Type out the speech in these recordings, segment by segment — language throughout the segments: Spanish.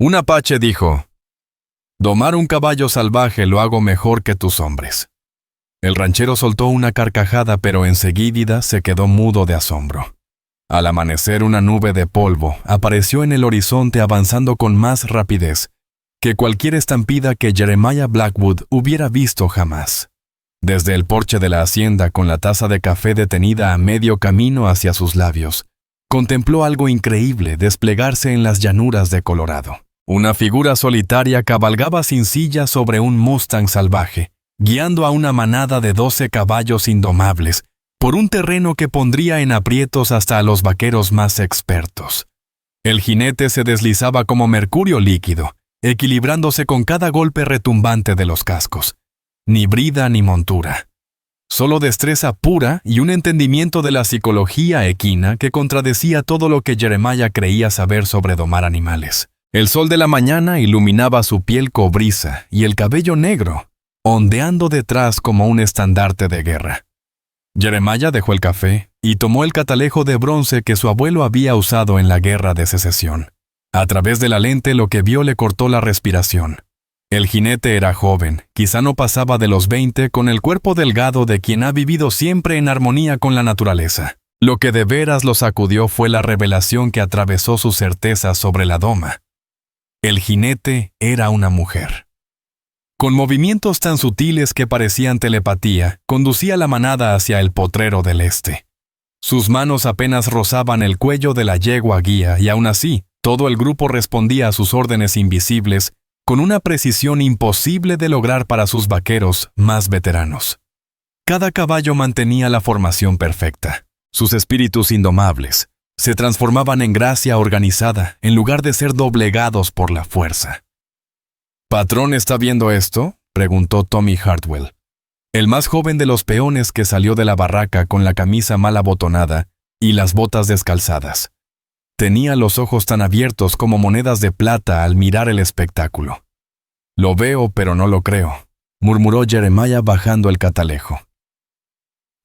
Un apache dijo: «Domar un caballo salvaje lo hago mejor que tus hombres». El ranchero soltó una carcajada, pero enseguida se quedó mudo de asombro. Al amanecer, una nube de polvo apareció en el horizonte, avanzando con más rapidez que cualquier estampida que Jeremiah Blackwood hubiera visto jamás. Desde el porche de la hacienda, con la taza de café detenida a medio camino hacia sus labios, contempló algo increíble desplegarse en las llanuras de Colorado. Una figura solitaria cabalgaba sin silla sobre un Mustang salvaje, guiando a una manada de 12 caballos indomables por un terreno que pondría en aprietos hasta a los vaqueros más expertos. El jinete se deslizaba como mercurio líquido, equilibrándose con cada golpe retumbante de los cascos. Ni brida ni montura. Solo destreza pura y un entendimiento de la psicología equina que contradecía todo lo que Jeremiah creía saber sobre domar animales. El sol de la mañana iluminaba su piel cobriza y el cabello negro, ondeando detrás como un estandarte de guerra. Jeremiah dejó el café y tomó el catalejo de bronce que su abuelo había usado en la Guerra de Secesión. A través de la lente, lo que vio le cortó la respiración. El jinete era joven, quizá no pasaba de los 20, con el cuerpo delgado de quien ha vivido siempre en armonía con la naturaleza. Lo que de veras lo sacudió fue la revelación que atravesó su certeza sobre la doma. El jinete era una mujer. Con movimientos tan sutiles que parecían telepatía, conducía la manada hacia el potrero del este. Sus manos apenas rozaban el cuello de la yegua guía y aún así, todo el grupo respondía a sus órdenes invisibles con una precisión imposible de lograr para sus vaqueros más veteranos. Cada caballo mantenía la formación perfecta. Sus espíritus indomables se transformaban en gracia organizada en lugar de ser doblegados por la fuerza. «¿Patrón está viendo esto?», preguntó Tommy Hartwell, el más joven de los peones, que salió de la barraca con la camisa mal abotonada y las botas descalzadas. Tenía los ojos tan abiertos como monedas de plata al mirar el espectáculo. «Lo veo, pero no lo creo», murmuró Jeremiah bajando el catalejo.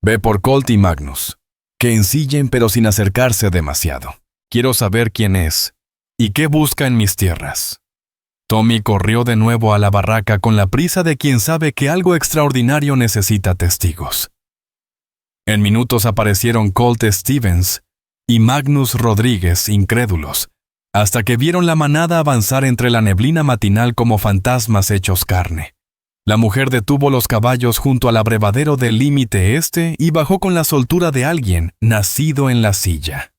«Ve por Colt y Magnus, que ensillen pero sin acercarse demasiado. Quiero saber quién es y qué busca en mis tierras». Tommy corrió de nuevo a la barraca con la prisa de quien sabe que algo extraordinario necesita testigos. En minutos aparecieron Colt Stevens y Magnus Rodríguez, incrédulos, hasta que vieron la manada avanzar entre la neblina matinal como fantasmas hechos carne. La mujer detuvo los caballos junto al abrevadero del límite este y bajó con la soltura de alguien nacido en la silla.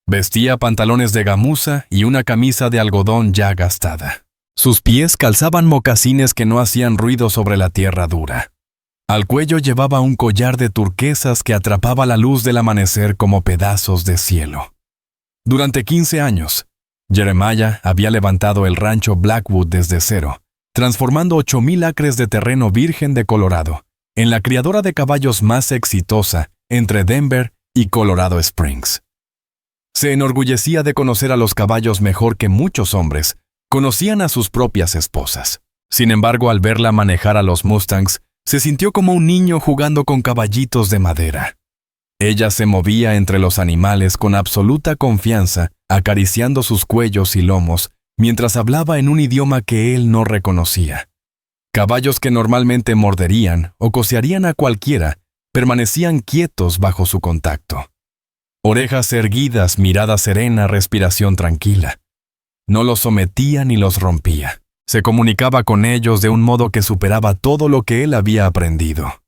Vestía pantalones de gamuza y una camisa de algodón ya gastada. Sus pies calzaban mocasines que no hacían ruido sobre la tierra dura. Al cuello llevaba un collar de turquesas que atrapaba la luz del amanecer como pedazos de cielo. Durante 15 años, Jeremiah había levantado el rancho Blackwood desde cero, transformando 8,000 acres de terreno virgen de Colorado en la criadora de caballos más exitosa entre Denver y Colorado Springs. Se enorgullecía de conocer a los caballos mejor que muchos hombres conocían a sus propias esposas. Sin embargo, al verla manejar a los Mustangs, se sintió como un niño jugando con caballitos de madera. Ella se movía entre los animales con absoluta confianza, acariciando sus cuellos y lomos, mientras hablaba en un idioma que él no reconocía. Caballos que normalmente morderían o cocearían a cualquiera, permanecían quietos bajo su contacto. Orejas erguidas, mirada serena, respiración tranquila. No los sometía ni los rompía. Se comunicaba con ellos de un modo que superaba todo lo que él había aprendido.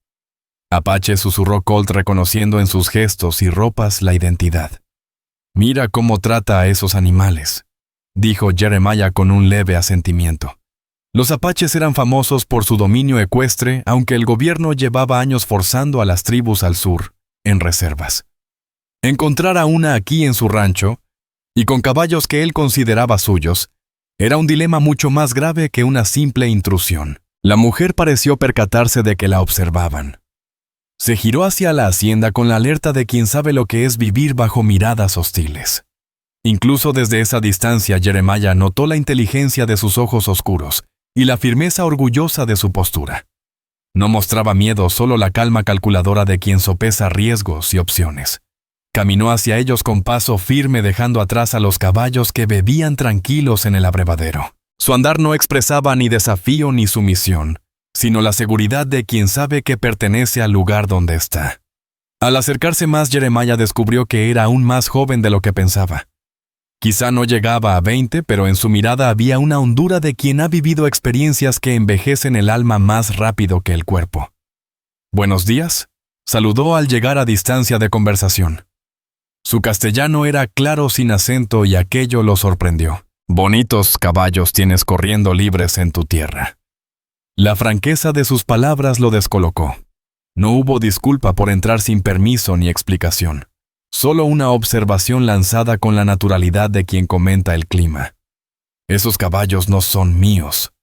«Apache», susurró Colt, reconociendo en sus gestos y ropas la identidad. «Mira cómo trata a esos animales», dijo Jeremiah con un leve asentimiento. Los apaches eran famosos por su dominio ecuestre, aunque el gobierno llevaba años forzando a las tribus al sur, en reservas. Encontrar a una aquí en su rancho, y con caballos que él consideraba suyos, era un dilema mucho más grave que una simple intrusión. La mujer pareció percatarse de que la observaban. Se giró hacia la hacienda con la alerta de quien sabe lo que es vivir bajo miradas hostiles. Incluso desde esa distancia, Jeremiah notó la inteligencia de sus ojos oscuros y la firmeza orgullosa de su postura. No mostraba miedo, solo la calma calculadora de quien sopesa riesgos y opciones. Caminó hacia ellos con paso firme, dejando atrás a los caballos que bebían tranquilos en el abrevadero. Su andar no expresaba ni desafío ni sumisión, sino la seguridad de quien sabe que pertenece al lugar donde está. Al acercarse más, Jeremiah descubrió que era aún más joven de lo que pensaba. Quizá no llegaba a 20, pero en su mirada había una hondura de quien ha vivido experiencias que envejecen el alma más rápido que el cuerpo. «Buenos días», saludó al llegar a distancia de conversación. Su castellano era claro sin acento y aquello lo sorprendió. «Bonitos caballos tienes corriendo libres en tu tierra». La franqueza de sus palabras lo descolocó. No hubo disculpa por entrar sin permiso ni explicación. Solo una observación lanzada con la naturalidad de quien comenta el clima. «Esos caballos no son míos»,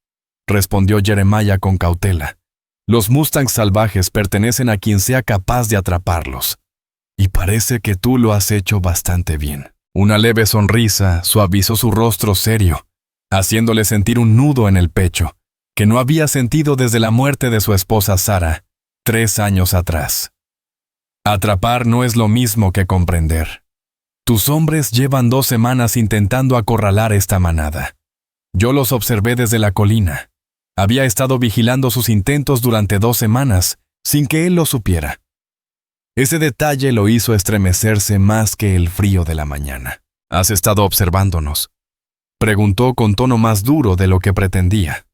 respondió Jeremiah con cautela. «Los Mustangs salvajes pertenecen a quien sea capaz de atraparlos. Y parece que tú lo has hecho bastante bien». Una leve sonrisa suavizó su rostro serio, haciéndole sentir un nudo en el pecho, que no había sentido desde la muerte de su esposa Sarah, 3 años atrás. Atrapar no es lo mismo que comprender. Tus hombres llevan 2 semanas intentando acorralar esta manada. Yo los observé desde la colina. Había estado vigilando sus intentos durante 2 semanas, sin que él lo supiera. Ese detalle lo hizo estremecerse más que el frío de la mañana. «¿Has estado observándonos?», preguntó con tono más duro de lo que pretendía.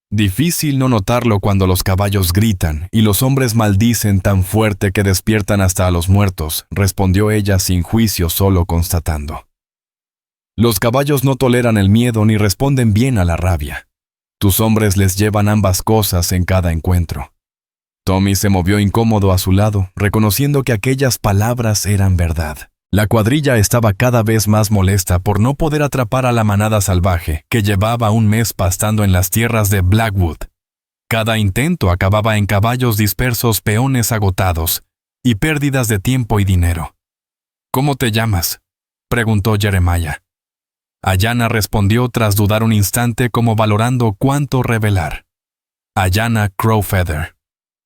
Difícil no notarlo cuando los caballos gritan y los hombres maldicen tan fuerte que despiertan hasta a los muertos, respondió ella sin juicio, solo constatando. Los caballos no toleran el miedo ni responden bien a la rabia. Tus hombres les llevan ambas cosas en cada encuentro. Tommy se movió incómodo a su lado, reconociendo que aquellas palabras eran verdad. La cuadrilla estaba cada vez más molesta por no poder atrapar a la manada salvaje, que llevaba 1 mes pastando en las tierras de Blackwood. Cada intento acababa en caballos dispersos, peones agotados, y pérdidas de tiempo y dinero. «¿Cómo te llamas?», preguntó Jeremiah. Ayanna respondió tras dudar un instante, como valorando cuánto revelar. «Ayanna Crowfeather».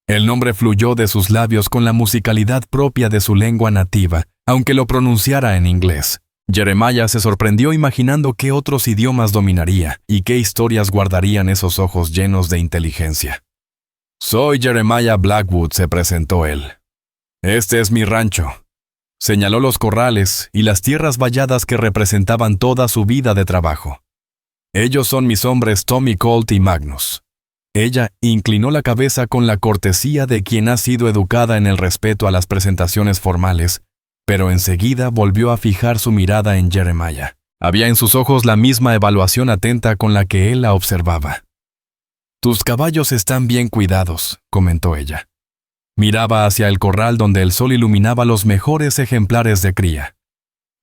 El nombre fluyó de sus labios con la musicalidad propia de su lengua nativa, aunque lo pronunciara en inglés. Jeremiah se sorprendió imaginando qué otros idiomas dominaría y qué historias guardarían esos ojos llenos de inteligencia. «Soy Jeremiah Blackwood», se presentó él. «Este es mi rancho». Señaló los corrales y las tierras valladas que representaban toda su vida de trabajo. «Ellos son mis hombres Tommy Colt y Magnus». Ella inclinó la cabeza con la cortesía de quien ha sido educada en el respeto a las presentaciones formales, pero enseguida volvió a fijar su mirada en Jeremiah. Había en sus ojos la misma evaluación atenta con la que él la observaba. «Tus caballos están bien cuidados», comentó ella. Miraba hacia el corral donde el sol iluminaba los mejores ejemplares de cría.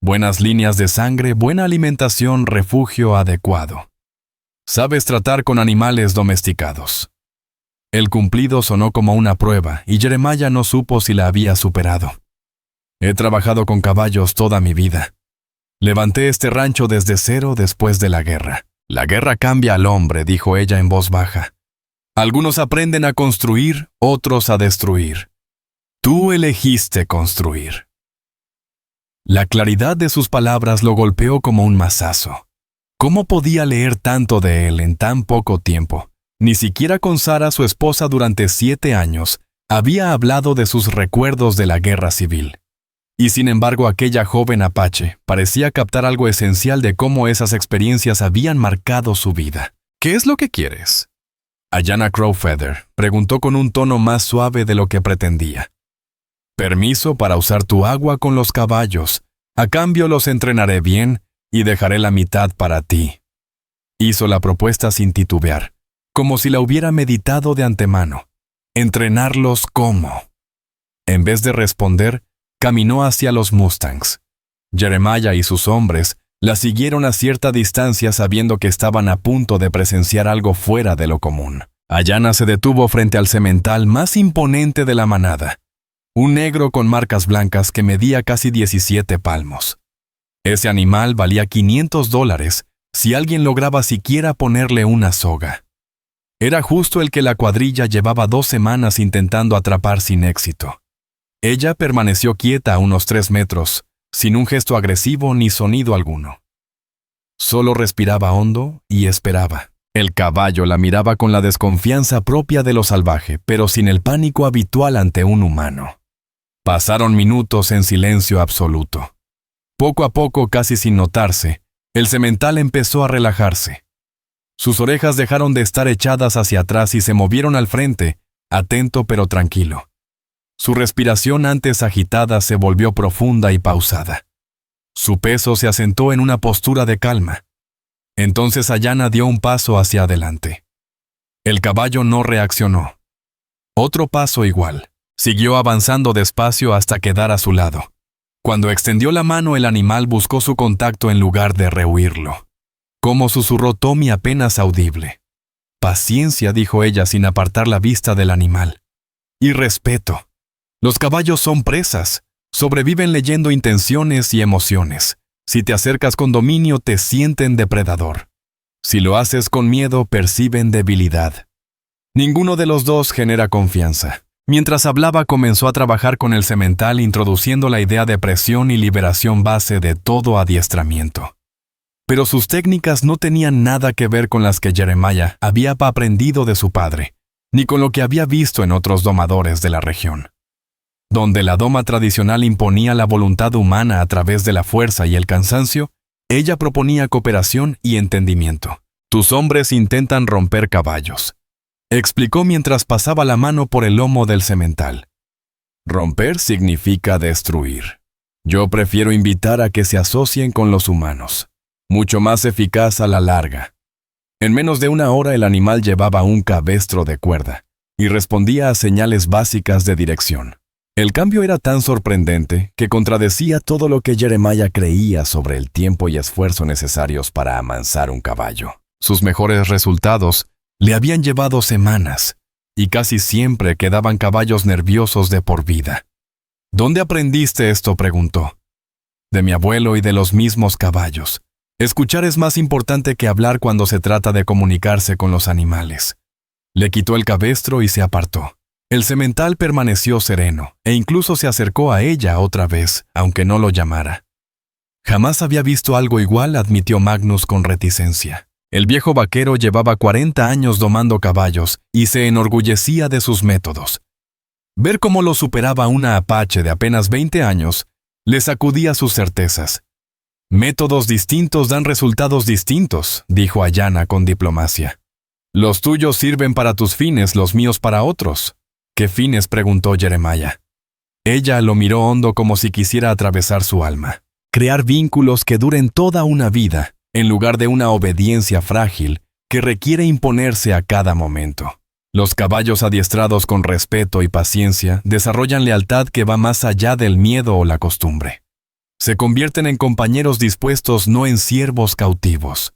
Buenas líneas de sangre, buena alimentación, refugio adecuado. Sabes tratar con animales domesticados. El cumplido sonó como una prueba y Jeremiah no supo si la había superado. He trabajado con caballos toda mi vida. Levanté este rancho desde cero después de la guerra. La guerra cambia al hombre, dijo ella en voz baja. Algunos aprenden a construir, otros a destruir. Tú elegiste construir. La claridad de sus palabras lo golpeó como un mazazo. ¿Cómo podía leer tanto de él en tan poco tiempo? Ni siquiera con Sarah, su esposa durante 7 años, había hablado de sus recuerdos de la guerra civil. Y sin embargo, aquella joven apache parecía captar algo esencial de cómo esas experiencias habían marcado su vida. ¿Qué es lo que quieres?, Ayanna Crowfeather preguntó con un tono más suave de lo que pretendía. Permiso para usar tu agua con los caballos. A cambio los entrenaré bien y dejaré la mitad para ti. Hizo la propuesta sin titubear, como si la hubiera meditado de antemano. ¿Entrenarlos cómo? En vez de responder, caminó hacia los Mustangs. Jeremiah y sus hombres la siguieron a cierta distancia sabiendo que estaban a punto de presenciar algo fuera de lo común. Ayanna se detuvo frente al semental más imponente de la manada, un negro con marcas blancas que medía casi 17 palmos. Ese animal valía $500 si alguien lograba siquiera ponerle una soga. Era justo el que la cuadrilla llevaba 2 semanas intentando atrapar sin éxito. Ella permaneció quieta a unos 3 metros, sin un gesto agresivo ni sonido alguno. Solo respiraba hondo y esperaba. El caballo la miraba con la desconfianza propia de lo salvaje, pero sin el pánico habitual ante un humano. Pasaron minutos en silencio absoluto. Poco a poco, casi sin notarse, el semental empezó a relajarse. Sus orejas dejaron de estar echadas hacia atrás y se movieron al frente, atento pero tranquilo. Su respiración antes agitada se volvió profunda y pausada. Su peso se asentó en una postura de calma. Entonces Ayana dio un paso hacia adelante. El caballo no reaccionó. Otro paso igual. Siguió avanzando despacio hasta quedar a su lado. Cuando extendió la mano, el animal buscó su contacto en lugar de rehuirlo. Como susurró Tommy apenas audible. Paciencia, dijo ella sin apartar la vista del animal. Y respeto. Los caballos son presas. Sobreviven leyendo intenciones y emociones. Si te acercas con dominio, te sienten depredador. Si lo haces con miedo, perciben debilidad. Ninguno de los dos genera confianza. Mientras hablaba, comenzó a trabajar con el semental, introduciendo la idea de presión y liberación base de todo adiestramiento. Pero sus técnicas no tenían nada que ver con las que Jeremiah había aprendido de su padre, ni con lo que había visto en otros domadores de la región. Donde la doma tradicional imponía la voluntad humana a través de la fuerza y el cansancio, ella proponía cooperación y entendimiento. Tus hombres intentan romper caballos, explicó mientras pasaba la mano por el lomo del semental. Romper significa destruir. Yo prefiero invitar a que se asocien con los humanos. Mucho más eficaz a la larga. En menos de 1 hora el animal llevaba un cabestro de cuerda y respondía a señales básicas de dirección. El cambio era tan sorprendente que contradecía todo lo que Jeremiah creía sobre el tiempo y esfuerzo necesarios para amansar un caballo. Sus mejores resultados le habían llevado semanas, y casi siempre quedaban caballos nerviosos de por vida. ¿Dónde aprendiste esto?, preguntó. De mi abuelo y de los mismos caballos. Escuchar es más importante que hablar cuando se trata de comunicarse con los animales. Le quitó el cabestro y se apartó. El semental permaneció sereno, e incluso se acercó a ella otra vez, aunque no lo llamara. Jamás había visto algo igual, admitió Magnus con reticencia. El viejo vaquero llevaba 40 años domando caballos y se enorgullecía de sus métodos. Ver cómo lo superaba una apache de apenas 20 años le sacudía sus certezas. Métodos distintos dan resultados distintos, dijo Ayana con diplomacia. Los tuyos sirven para tus fines, los míos para otros. ¿Qué fines?, preguntó Jeremiah. Ella lo miró hondo como si quisiera atravesar su alma. Crear vínculos que duren toda una vida, en lugar de una obediencia frágil que requiere imponerse a cada momento. Los caballos adiestrados con respeto y paciencia desarrollan lealtad que va más allá del miedo o la costumbre. Se convierten en compañeros dispuestos, no en siervos cautivos.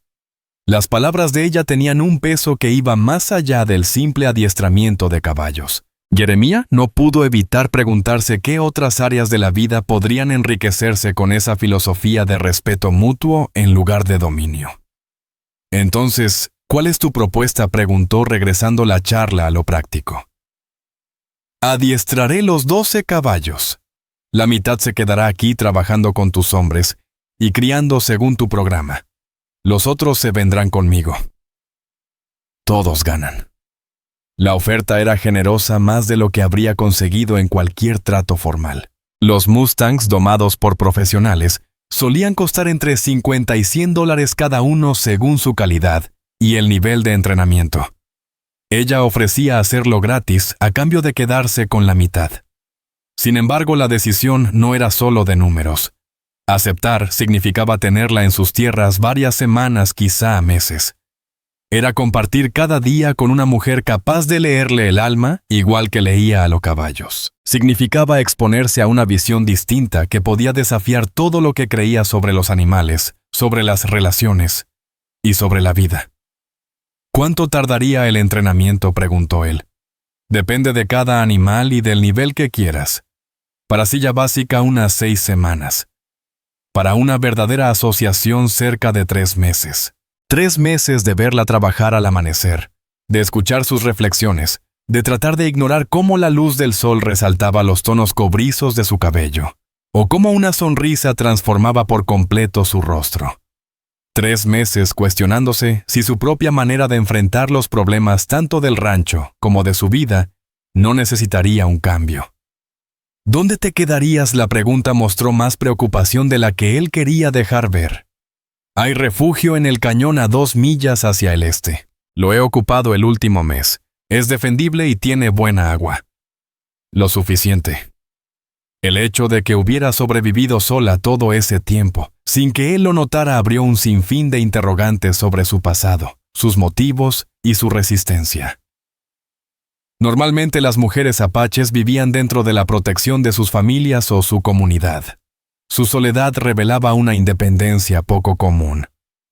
Las palabras de ella tenían un peso que iba más allá del simple adiestramiento de caballos. Jeremiah no pudo evitar preguntarse qué otras áreas de la vida podrían enriquecerse con esa filosofía de respeto mutuo en lugar de dominio. Entonces, ¿cuál es tu propuesta?, preguntó, regresando la charla a lo práctico. Adiestraré los 12 caballos. La mitad se quedará aquí trabajando con tus hombres y criando según tu programa. Los otros se vendrán conmigo. Todos ganan. La oferta era generosa, más de lo que habría conseguido en cualquier trato formal. Los Mustangs domados por profesionales solían costar entre $50 y $100 cada uno según su calidad y el nivel de entrenamiento. Ella ofrecía hacerlo gratis a cambio de quedarse con la mitad. Sin embargo, la decisión no era solo de números. Aceptar significaba tenerla en sus tierras varias semanas, quizá meses. Era compartir cada día con una mujer capaz de leerle el alma, igual que leía a los caballos. Significaba exponerse a una visión distinta que podía desafiar todo lo que creía sobre los animales, sobre las relaciones y sobre la vida. ¿Cuánto tardaría el entrenamiento?, preguntó él. Depende de cada animal y del nivel que quieras. Para silla básica, unas 6 semanas. Para una verdadera asociación, cerca de 3 meses. 3 meses de verla trabajar al amanecer, de escuchar sus reflexiones, de tratar de ignorar cómo la luz del sol resaltaba los tonos cobrizos de su cabello, o cómo una sonrisa transformaba por completo su rostro. 3 meses cuestionándose si su propia manera de enfrentar los problemas tanto del rancho como de su vida no necesitaría un cambio. ¿Dónde te quedarías? La pregunta mostró más preocupación de la que él quería dejar ver. Hay refugio en el cañón a 2 millas hacia el este. Lo he ocupado el último mes. Es defendible y tiene buena agua. Lo suficiente. El hecho de que hubiera sobrevivido sola todo ese tiempo, sin que él lo notara, abrió un sinfín de interrogantes sobre su pasado, sus motivos y su resistencia. Normalmente las mujeres apaches vivían dentro de la protección de sus familias o su comunidad. Su soledad revelaba una independencia poco común,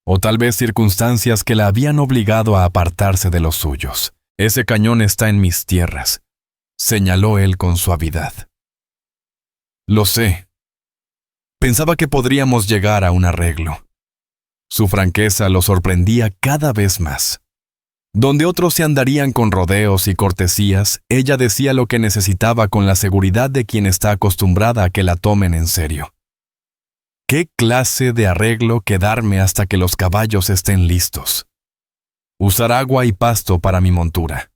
o tal vez circunstancias que la habían obligado a apartarse de los suyos. Ese cañón está en mis tierras, señaló él con suavidad. Lo sé. Pensaba que podríamos llegar a un arreglo. Su franqueza lo sorprendía cada vez más. Donde otros se andarían con rodeos y cortesías, ella decía lo que necesitaba con la seguridad de quien está acostumbrada a que la tomen en serio. ¿Qué clase de arreglo quedarme hasta que los caballos estén listos? Usar agua y pasto para mi montura.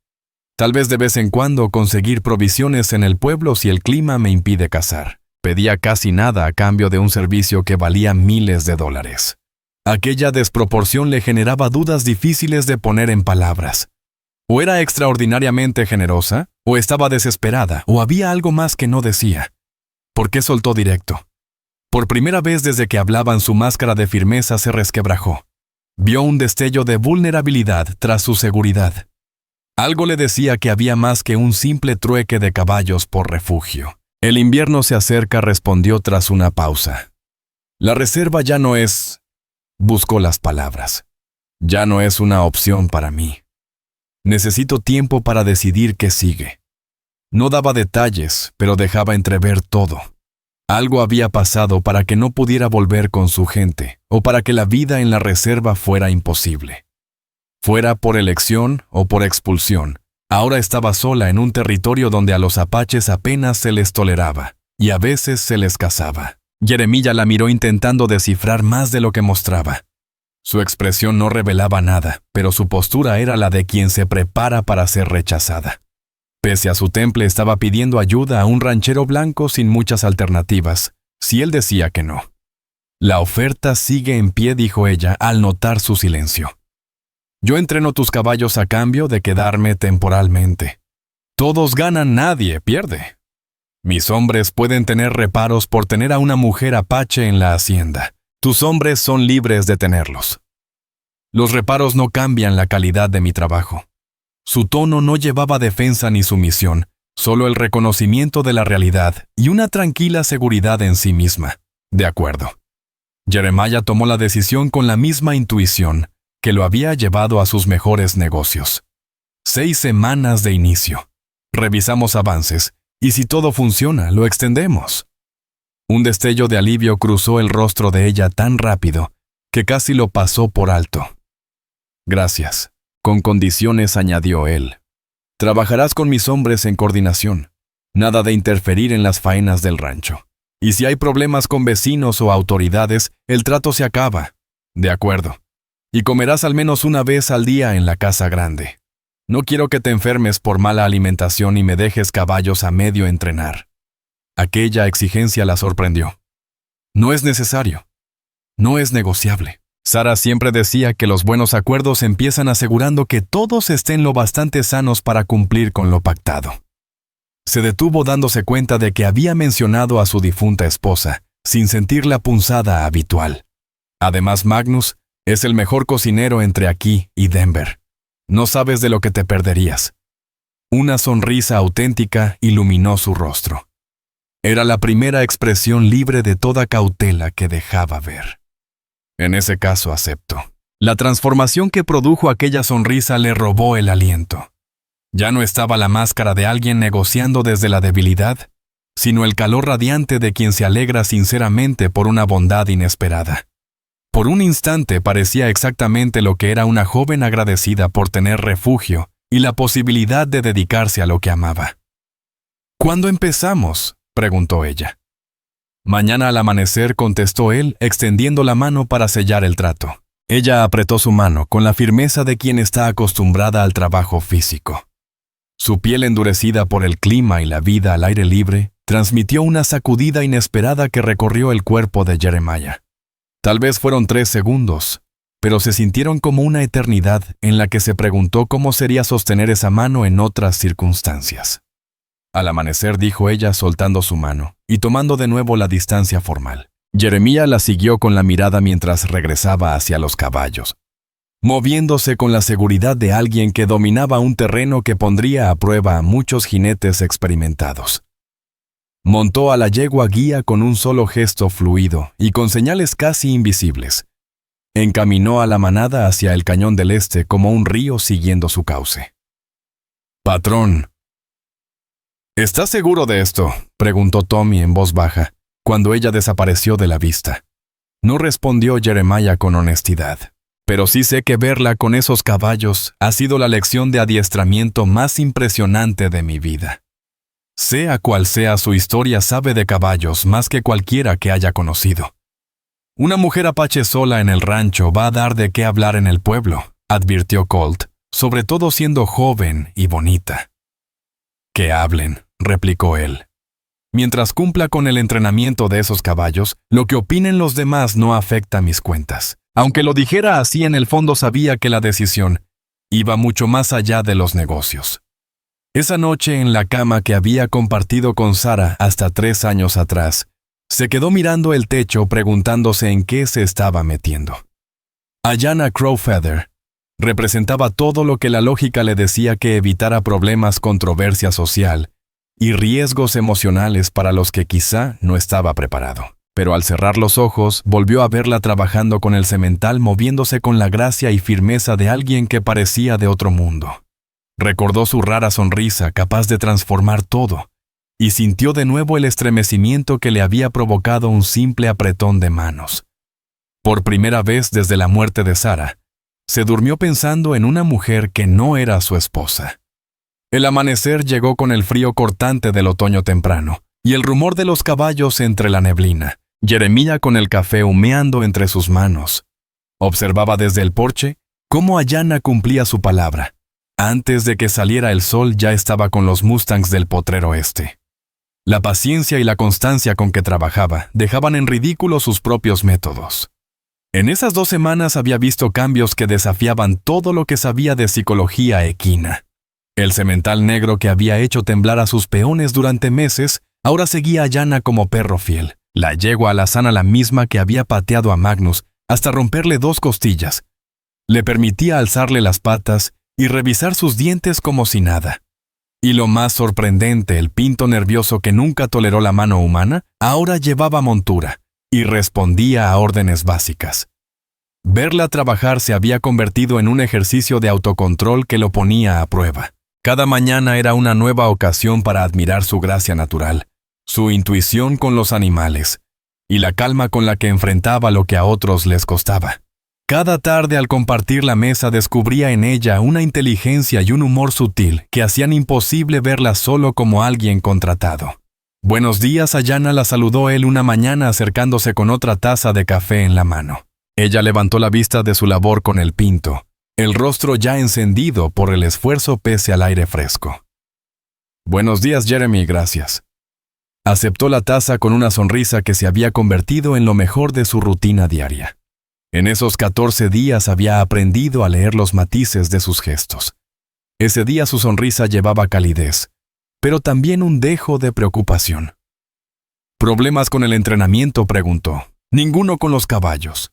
Tal vez de vez en cuando conseguir provisiones en el pueblo si el clima me impide cazar. Pedía casi nada a cambio de un servicio que valía miles de dólares. Aquella desproporción le generaba dudas difíciles de poner en palabras. O era extraordinariamente generosa, o estaba desesperada, o había algo más que no decía. ¿Por qué soltó directo? Por primera vez desde que hablaban, su máscara de firmeza se resquebrajó. Vio un destello de vulnerabilidad tras su seguridad. Algo le decía que había más que un simple trueque de caballos por refugio. El invierno se acerca, respondió tras una pausa. La reserva ya no es... Buscó las palabras. Ya no es una opción para mí. Necesito tiempo para decidir qué sigue. No daba detalles, pero dejaba entrever todo. Algo había pasado para que no pudiera volver con su gente, o para que la vida en la reserva fuera imposible. Fuera por elección o por expulsión, ahora estaba sola en un territorio donde a los apaches apenas se les toleraba, y a veces se les cazaba. Jeremiah la miró intentando descifrar más de lo que mostraba. Su expresión no revelaba nada, pero su postura era la de quien se prepara para ser rechazada. Pese a su temple, estaba pidiendo ayuda a un ranchero blanco sin muchas alternativas, si él decía que no. La oferta sigue en pie, dijo ella al notar su silencio. Yo entreno tus caballos a cambio de quedarme temporalmente. Todos ganan, nadie pierde. Mis hombres pueden tener reparos por tener a una mujer apache en la hacienda. Tus hombres son libres de tenerlos. Los reparos no cambian la calidad de mi trabajo. Su tono no llevaba defensa ni sumisión, solo el reconocimiento de la realidad y una tranquila seguridad en sí misma. De acuerdo. Jeremiah tomó la decisión con la misma intuición que lo había llevado a sus mejores negocios. 6 semanas de inicio. Revisamos avances. Y si todo funciona, lo extendemos. Un destello de alivio cruzó el rostro de ella tan rápido que casi lo pasó por alto. Gracias. Con condiciones, añadió él. Trabajarás con mis hombres en coordinación. Nada de interferir en las faenas del rancho. Y si hay problemas con vecinos o autoridades, el trato se acaba. De acuerdo. Y comerás al menos una vez al día en la casa grande. No quiero que te enfermes por mala alimentación y me dejes caballos a medio entrenar. Aquella exigencia la sorprendió. No es necesario. No es negociable. Sara siempre decía que los buenos acuerdos empiezan asegurando que todos estén lo bastante sanos para cumplir con lo pactado. Se detuvo dándose cuenta de que había mencionado a su difunta esposa, sin sentir la punzada habitual. Además, Magnus es el mejor cocinero entre aquí y Denver. No sabes de lo que te perderías. Una sonrisa auténtica iluminó su rostro. Era la primera expresión libre de toda cautela que dejaba ver. En ese caso acepto. La transformación que produjo aquella sonrisa le robó el aliento. Ya no estaba la máscara de alguien negociando desde la debilidad, sino el calor radiante de quien se alegra sinceramente por una bondad inesperada. Por un instante parecía exactamente lo que era una joven agradecida por tener refugio y la posibilidad de dedicarse a lo que amaba. ¿Cuándo empezamos?, preguntó ella. Mañana al amanecer, contestó él, extendiendo la mano para sellar el trato. Ella apretó su mano con la firmeza de quien está acostumbrada al trabajo físico. Su piel endurecida por el clima y la vida al aire libre transmitió una sacudida inesperada que recorrió el cuerpo de Jeremiah. Tal vez fueron 3 segundos, pero se sintieron como una eternidad en la que se preguntó cómo sería sostener esa mano en otras circunstancias. Al amanecer, dijo ella soltando su mano y tomando de nuevo la distancia formal. Jeremiah la siguió con la mirada mientras regresaba hacia los caballos, moviéndose con la seguridad de alguien que dominaba un terreno que pondría a prueba a muchos jinetes experimentados. Montó a la yegua guía con un solo gesto fluido y con señales casi invisibles. Encaminó a la manada hacia el cañón del este como un río siguiendo su cauce. «Patrón». «¿Estás seguro de esto?», preguntó Tommy en voz baja, cuando ella desapareció de la vista. No respondió Jeremiah con honestidad. «Pero sí sé que verla con esos caballos ha sido la lección de adiestramiento más impresionante de mi vida. Sea cual sea su historia, sabe de caballos más que cualquiera que haya conocido. Una mujer apache sola en el rancho va a dar de qué hablar en el pueblo», advirtió Colt, sobre todo siendo joven y bonita. «Que hablen», replicó él. «Mientras cumpla con el entrenamiento de esos caballos, lo que opinen los demás no afecta mis cuentas». Aunque lo dijera así, en el fondo sabía que la decisión iba mucho más allá de los negocios. Esa noche en la cama que había compartido con Sarah hasta 3 años atrás, se quedó mirando el techo preguntándose en qué se estaba metiendo. Ayanna Crowfeather representaba todo lo que la lógica le decía que evitara problemas, controversia social y riesgos emocionales para los que quizá no estaba preparado. Pero al cerrar los ojos, volvió a verla trabajando con el semental, moviéndose con la gracia y firmeza de alguien que parecía de otro mundo. Recordó su rara sonrisa capaz de transformar todo, y sintió de nuevo el estremecimiento que le había provocado un simple apretón de manos. Por primera vez desde la muerte de Sarah, se durmió pensando en una mujer que no era su esposa. El amanecer llegó con el frío cortante del otoño temprano, y el rumor de los caballos entre la neblina. Jeremiah, con el café humeando entre sus manos, observaba desde el porche cómo Ayanna cumplía su palabra. Antes de que saliera el sol ya estaba con los Mustangs del potrero este. La paciencia y la constancia con que trabajaba dejaban en ridículo sus propios métodos. En esas 2 semanas había visto cambios que desafiaban todo lo que sabía de psicología equina. El semental negro que había hecho temblar a sus peones durante meses ahora seguía a Ayanna como perro fiel. La yegua alazana, la misma que había pateado a Magnus hasta romperle 2 costillas, le permitía alzarle las patas y revisar sus dientes como si nada. Y lo más sorprendente, el pinto nervioso que nunca toleró la mano humana, ahora llevaba montura y respondía a órdenes básicas. Verla trabajar se había convertido en un ejercicio de autocontrol que lo ponía a prueba. Cada mañana era una nueva ocasión para admirar su gracia natural, su intuición con los animales y la calma con la que enfrentaba lo que a otros les costaba. Cada tarde al compartir la mesa descubría en ella una inteligencia y un humor sutil que hacían imposible verla solo como alguien contratado. «Buenos días», Ayanna, la saludó él una mañana acercándose con otra taza de café en la mano. Ella levantó la vista de su labor con el pinto, el rostro ya encendido por el esfuerzo pese al aire fresco. «Buenos días, Jeremy, gracias». Aceptó la taza con una sonrisa que se había convertido en lo mejor de su rutina diaria. En esos 14 días había aprendido a leer los matices de sus gestos. Ese día su sonrisa llevaba calidez, pero también un dejo de preocupación. «¿Problemas con el entrenamiento?», preguntó. «Ninguno con los caballos.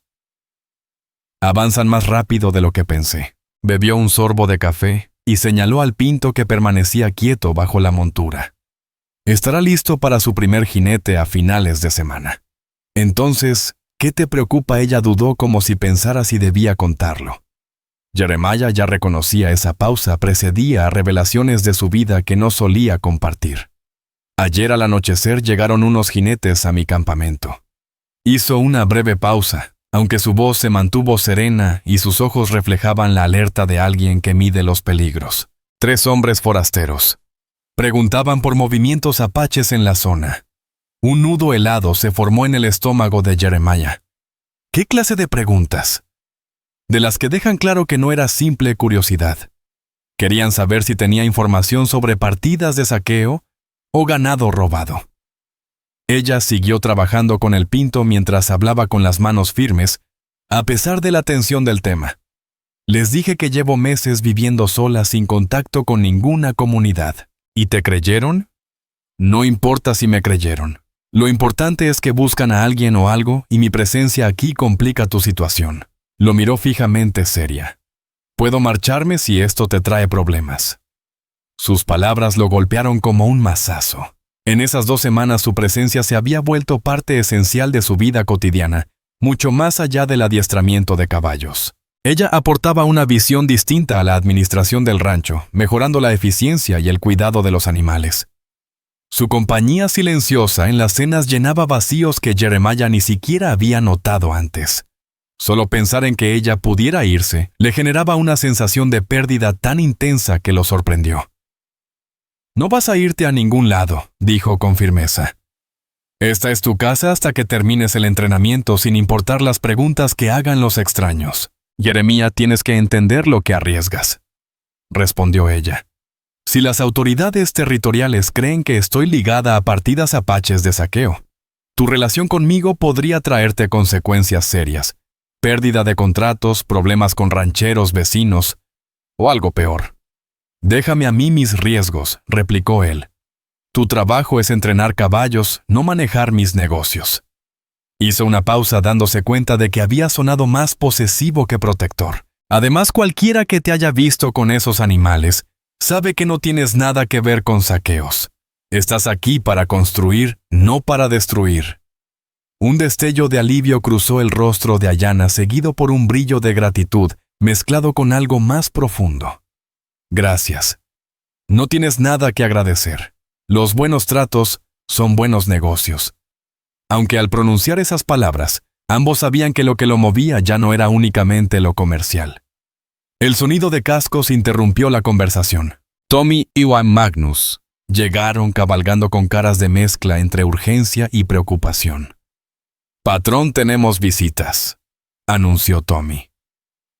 Avanzan más rápido de lo que pensé». Bebió un sorbo de café y señaló al pinto que permanecía quieto bajo la montura. «Estará listo para su primer jinete a finales de semana». «Entonces, ¿qué te preocupa?», ella dudó como si pensara si debía contarlo. Jeremiah ya reconocía esa pausa precedía a revelaciones de su vida que no solía compartir. «Ayer al anochecer llegaron unos jinetes a mi campamento». Hizo una breve pausa, aunque su voz se mantuvo serena y sus ojos reflejaban la alerta de alguien que mide los peligros. 3 hombres forasteros. Preguntaban por movimientos apaches en la zona. Un nudo helado se formó en el estómago de Jeremiah. ¿Qué clase de preguntas? De las que dejan claro que no era simple curiosidad. Querían saber si tenía información sobre partidas de saqueo o ganado robado. Ella siguió trabajando con el pinto mientras hablaba con las manos firmes, a pesar de la tensión del tema. Les dije que llevo meses viviendo sola sin contacto con ninguna comunidad. ¿Y te creyeron? No importa si me creyeron. Lo importante es que buscan a alguien o algo y mi presencia aquí complica tu situación. Lo miró fijamente seria. Puedo marcharme si esto te trae problemas. Sus palabras lo golpearon como un mazazo. En esas 2 semanas su presencia se había vuelto parte esencial de su vida cotidiana, mucho más allá del adiestramiento de caballos. Ella aportaba una visión distinta a la administración del rancho, mejorando la eficiencia y el cuidado de los animales. Su compañía silenciosa en las cenas llenaba vacíos que Jeremiah ni siquiera había notado antes. Solo pensar en que ella pudiera irse le generaba una sensación de pérdida tan intensa que lo sorprendió. «No vas a irte a ningún lado», dijo con firmeza. «Esta es tu casa hasta que termines el entrenamiento sin importar las preguntas que hagan los extraños. Jeremiah, tienes que entender lo que arriesgas», respondió ella. «Si las autoridades territoriales creen que estoy ligada a partidas apaches de saqueo, tu relación conmigo podría traerte consecuencias serias. Pérdida de contratos, problemas con rancheros vecinos, o algo peor». «Déjame a mí mis riesgos», replicó él. «Tu trabajo es entrenar caballos, no manejar mis negocios». Hizo una pausa dándose cuenta de que había sonado más posesivo que protector. Además, cualquiera que te haya visto con esos animales sabe que no tienes nada que ver con saqueos. Estás aquí para construir, no para destruir. Un destello de alivio cruzó el rostro de Ayanna, seguido por un brillo de gratitud, mezclado con algo más profundo. «Gracias. No tienes nada que agradecer. Los buenos tratos son buenos negocios». Aunque al pronunciar esas palabras, ambos sabían que lo movía ya no era únicamente lo comercial. El sonido de cascos interrumpió la conversación. Tommy y Juan Magnus llegaron cabalgando con caras de mezcla entre urgencia y preocupación. «Patrón, tenemos visitas», anunció Tommy.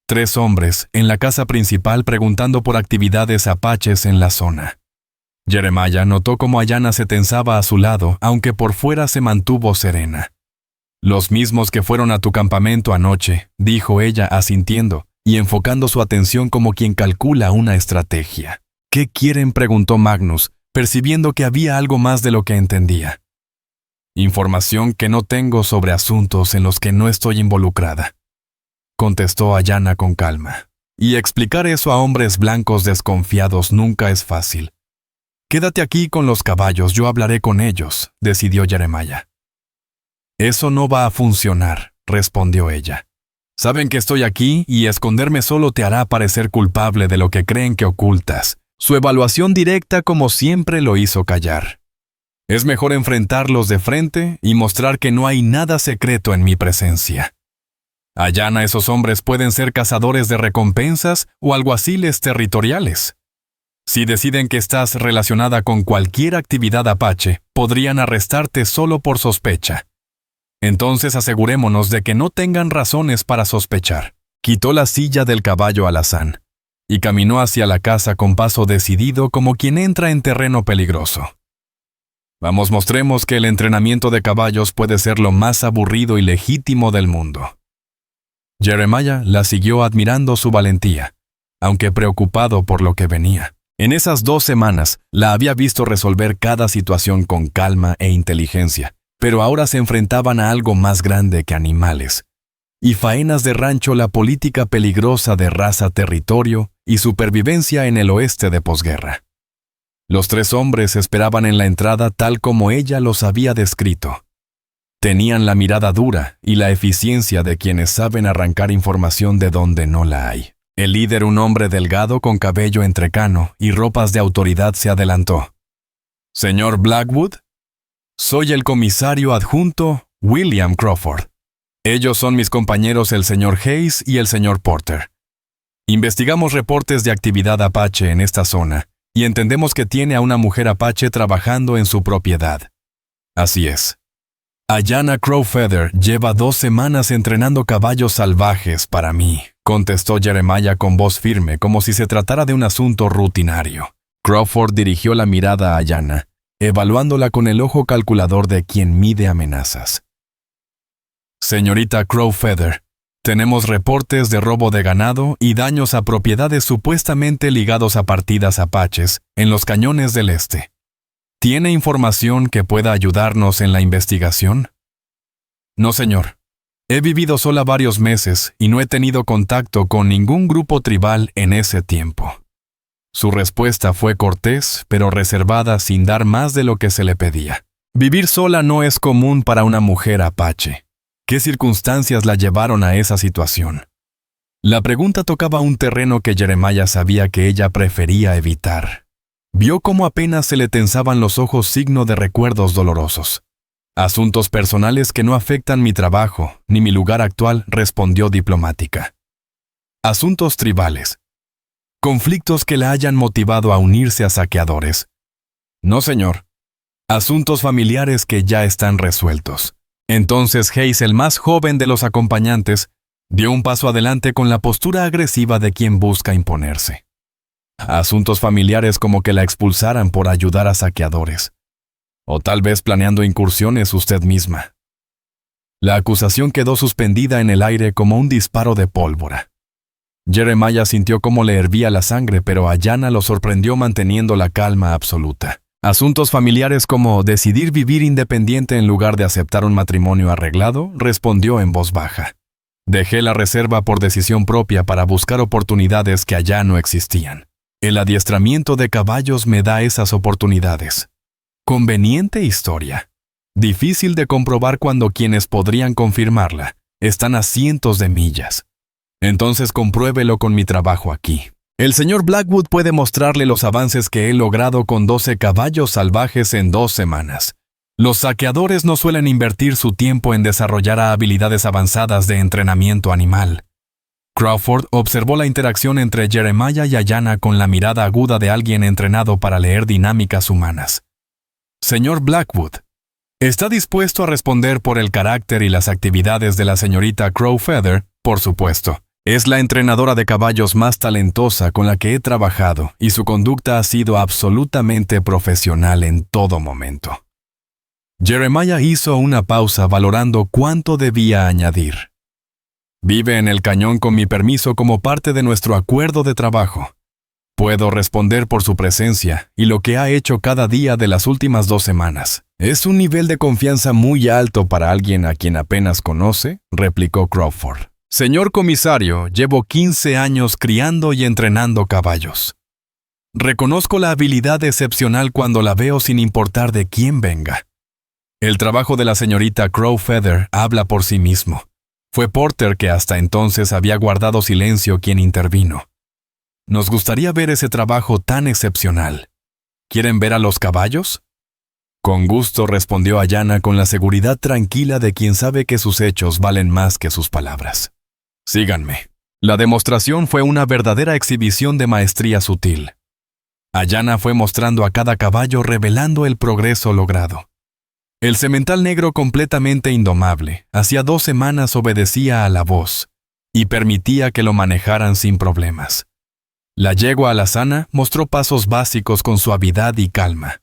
3 hombres en la casa principal preguntando por actividades apaches en la zona. Jeremiah notó cómo Ayanna se tensaba a su lado, aunque por fuera se mantuvo serena. «Los mismos que fueron a tu campamento anoche», dijo ella asintiendo y enfocando su atención como quien calcula una estrategia. «¿Qué quieren?», preguntó Magnus, percibiendo que había algo más de lo que entendía. «Información que no tengo sobre asuntos en los que no estoy involucrada», contestó Ayanna con calma. «Y explicar eso a hombres blancos desconfiados nunca es fácil». «Quédate aquí con los caballos, yo hablaré con ellos», decidió Jeremiah. «Eso no va a funcionar», respondió ella. «Saben que estoy aquí y esconderme solo te hará parecer culpable de lo que creen que ocultas». Su evaluación directa, como siempre, lo hizo callar. «Es mejor enfrentarlos de frente y mostrar que no hay nada secreto en mi presencia. Ayanna, esos hombres pueden ser cazadores de recompensas o alguaciles territoriales. Si deciden que estás relacionada con cualquier actividad apache, podrían arrestarte solo por sospecha. Entonces asegurémonos de que no tengan razones para sospechar». Quitó la silla del caballo alazán y caminó hacia la casa con paso decidido como quien entra en terreno peligroso. «Vamos, mostremos que el entrenamiento de caballos puede ser lo más aburrido y legítimo del mundo». Jeremiah la siguió admirando su valentía, aunque preocupado por lo que venía. En esas 2 semanas la había visto resolver cada situación con calma e inteligencia, pero ahora se enfrentaban a algo más grande que animales. Y faenas de rancho, la política peligrosa de raza-territorio y supervivencia en el oeste de posguerra. Los 3 hombres esperaban en la entrada tal como ella los había descrito. Tenían la mirada dura y la eficiencia de quienes saben arrancar información de donde no la hay. El líder, un hombre delgado con cabello entrecano y ropas de autoridad, se adelantó. «Señor Blackwood, soy el comisario adjunto William Crawford. Ellos son mis compañeros el señor Hayes y el señor Porter. Investigamos reportes de actividad apache en esta zona y entendemos que tiene a una mujer apache trabajando en su propiedad. Así es. Ayanna Crowfeather lleva 2 semanas entrenando caballos salvajes para mí, contestó Jeremiah con voz firme, como si se tratara de un asunto rutinario. Crawford dirigió la mirada a Ayanna, evaluándola con el ojo calculador de quien mide amenazas. Señorita Crowfeather, tenemos reportes de robo de ganado y daños a propiedades supuestamente ligados a partidas apaches en los cañones del este. ¿Tiene información que pueda ayudarnos en la investigación? No, señor. He vivido sola varios meses y no he tenido contacto con ningún grupo tribal en ese tiempo. Su respuesta fue cortés, pero reservada sin dar más de lo que se le pedía. Vivir sola no es común para una mujer apache. ¿Qué circunstancias la llevaron a esa situación? La pregunta tocaba un terreno que Jeremiah sabía que ella prefería evitar. Vio cómo apenas se le tensaban los ojos, signo de recuerdos dolorosos. Asuntos personales que no afectan mi trabajo ni mi lugar actual, respondió diplomática. Asuntos tribales. Conflictos que la hayan motivado a unirse a saqueadores. No, señor. Asuntos familiares que ya están resueltos. Entonces Hayes, el más joven de los acompañantes, dio un paso adelante con la postura agresiva de quien busca imponerse. Asuntos familiares como que la expulsaran por ayudar a saqueadores. O tal vez planeando incursiones usted misma. La acusación quedó suspendida en el aire como un disparo de pólvora. Jeremiah sintió cómo le hervía la sangre, pero Ayanna lo sorprendió manteniendo la calma absoluta. Asuntos familiares como decidir vivir independiente en lugar de aceptar un matrimonio arreglado, respondió en voz baja. Dejé la reserva por decisión propia para buscar oportunidades que allá no existían. El adiestramiento de caballos me da esas oportunidades. Conveniente historia. Difícil de comprobar cuando quienes podrían confirmarla están a cientos de millas. Entonces compruébelo con mi trabajo aquí. El señor Blackwood puede mostrarle los avances que he logrado con 12 caballos salvajes en 2 semanas. Los saqueadores no suelen invertir su tiempo en desarrollar habilidades avanzadas de entrenamiento animal. Crawford observó la interacción entre Jeremiah y Ayanna con la mirada aguda de alguien entrenado para leer dinámicas humanas. Señor Blackwood, ¿está dispuesto a responder por el carácter y las actividades de la señorita Crowfeather? Por supuesto. Es la entrenadora de caballos más talentosa con la que he trabajado y su conducta ha sido absolutamente profesional en todo momento. Jeremiah hizo una pausa valorando cuánto debía añadir. Vive en el cañón con mi permiso como parte de nuestro acuerdo de trabajo. Puedo responder por su presencia y lo que ha hecho cada día de las últimas 2 semanas. Es un nivel de confianza muy alto para alguien a quien apenas conoce, replicó Crawford. Señor comisario, llevo 15 años criando y entrenando caballos. Reconozco la habilidad excepcional cuando la veo sin importar de quién venga. El trabajo de la señorita Crowfeather habla por sí mismo. Fue Porter, que hasta entonces había guardado silencio, quien intervino. Nos gustaría ver ese trabajo tan excepcional. ¿Quieren ver a los caballos? Con gusto, respondió Ayanna con la seguridad tranquila de quien sabe que sus hechos valen más que sus palabras. Síganme. La demostración fue una verdadera exhibición de maestría sutil. Ayanna fue mostrando a cada caballo, revelando el progreso logrado. El semental negro, completamente indomable, hacía 2 semanas obedecía a la voz y permitía que lo manejaran sin problemas. La yegua alazana mostró pasos básicos con suavidad y calma.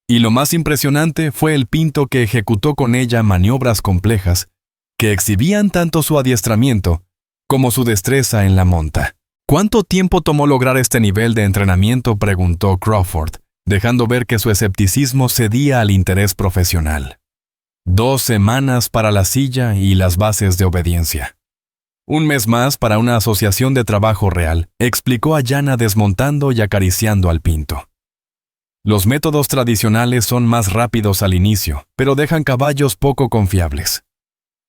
Y lo más impresionante fue el pinto, que ejecutó con ella maniobras complejas que exhibían tanto su adiestramiento como su destreza en la monta. ¿Cuánto tiempo tomó lograr este nivel de entrenamiento?, preguntó Crawford, dejando ver que su escepticismo cedía al interés profesional. 2 semanas para la silla y las bases de obediencia. 1 mes más para una asociación de trabajo real, explicó Ayanna desmontando y acariciando al pinto. Los métodos tradicionales son más rápidos al inicio, pero dejan caballos poco confiables.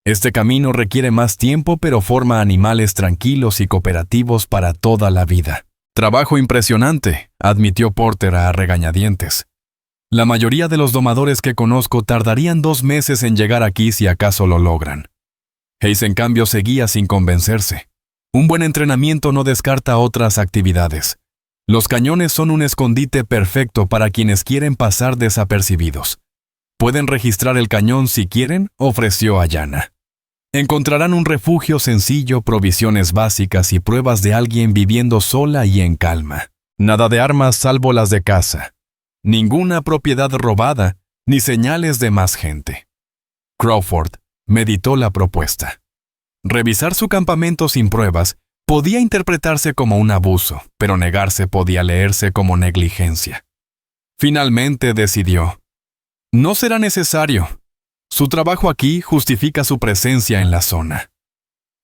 Este camino requiere más tiempo, pero forma animales tranquilos y cooperativos para toda la vida. Trabajo impresionante, admitió Porter a regañadientes. La mayoría de los domadores que conozco tardarían 2 meses en llegar aquí si acaso lo logran. Hayes, en cambio, seguía sin convencerse. Un buen entrenamiento no descarta otras actividades. Los cañones son un escondite perfecto para quienes quieren pasar desapercibidos. Pueden registrar el cañón si quieren, ofreció Ayanna. Encontrarán un refugio sencillo, provisiones básicas y pruebas de alguien viviendo sola y en calma. Nada de armas salvo las de caza. Ninguna propiedad robada, ni señales de más gente. Crawford meditó la propuesta. Revisar su campamento sin pruebas podía interpretarse como un abuso, pero negarse podía leerse como negligencia. Finalmente decidió: no será necesario. Su trabajo aquí justifica su presencia en la zona.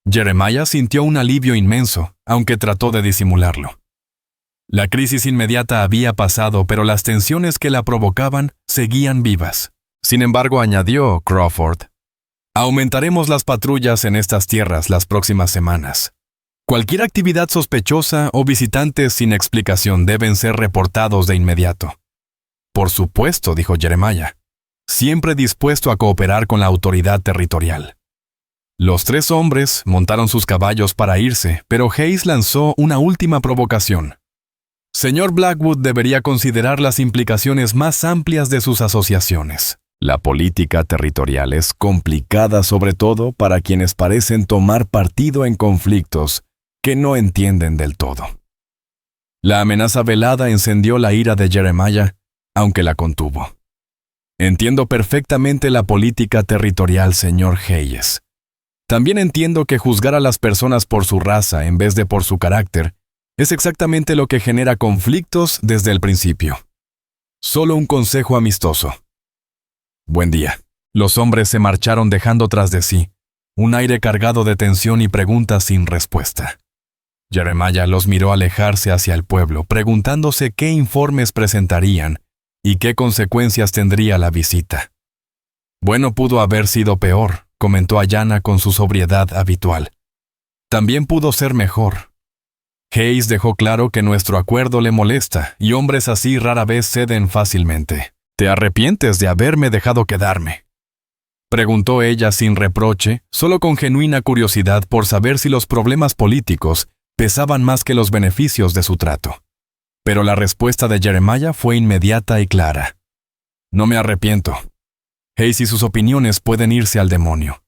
Jeremiah sintió un alivio inmenso, aunque trató de disimularlo. La crisis inmediata había pasado, pero las tensiones que la provocaban seguían vivas. Sin embargo, añadió Crawford, aumentaremos las patrullas en estas tierras las próximas semanas. Cualquier actividad sospechosa o visitantes sin explicación deben ser reportados de inmediato. Por supuesto, dijo Jeremiah, siempre dispuesto a cooperar con la autoridad territorial. Los 3 hombres montaron sus caballos para irse, pero Hayes lanzó una última provocación. Señor Blackwood debería considerar las implicaciones más amplias de sus asociaciones. La política territorial es complicada, sobre todo para quienes parecen tomar partido en conflictos que no entienden del todo. La amenaza velada encendió la ira de Jeremiah, aunque la contuvo. Entiendo perfectamente la política territorial, señor Hayes. También entiendo que juzgar a las personas por su raza en vez de por su carácter es exactamente lo que genera conflictos desde el principio. Solo un consejo amistoso. Buen día. Los hombres se marcharon dejando tras de sí un aire cargado de tensión y preguntas sin respuesta. Jeremiah los miró alejarse hacia el pueblo, preguntándose qué informes presentarían y qué consecuencias tendría la visita. Bueno, pudo haber sido peor, comentó Ayanna con su sobriedad habitual. También pudo ser mejor. Hayes dejó claro que nuestro acuerdo le molesta y hombres así rara vez ceden fácilmente. ¿Te arrepientes de haberme dejado quedarme?, preguntó ella sin reproche, solo con genuina curiosidad por saber si los problemas políticos pesaban más que los beneficios de su trato. Pero la respuesta de Jeremiah fue inmediata y clara. No me arrepiento. Hayes y sus opiniones pueden irse al demonio.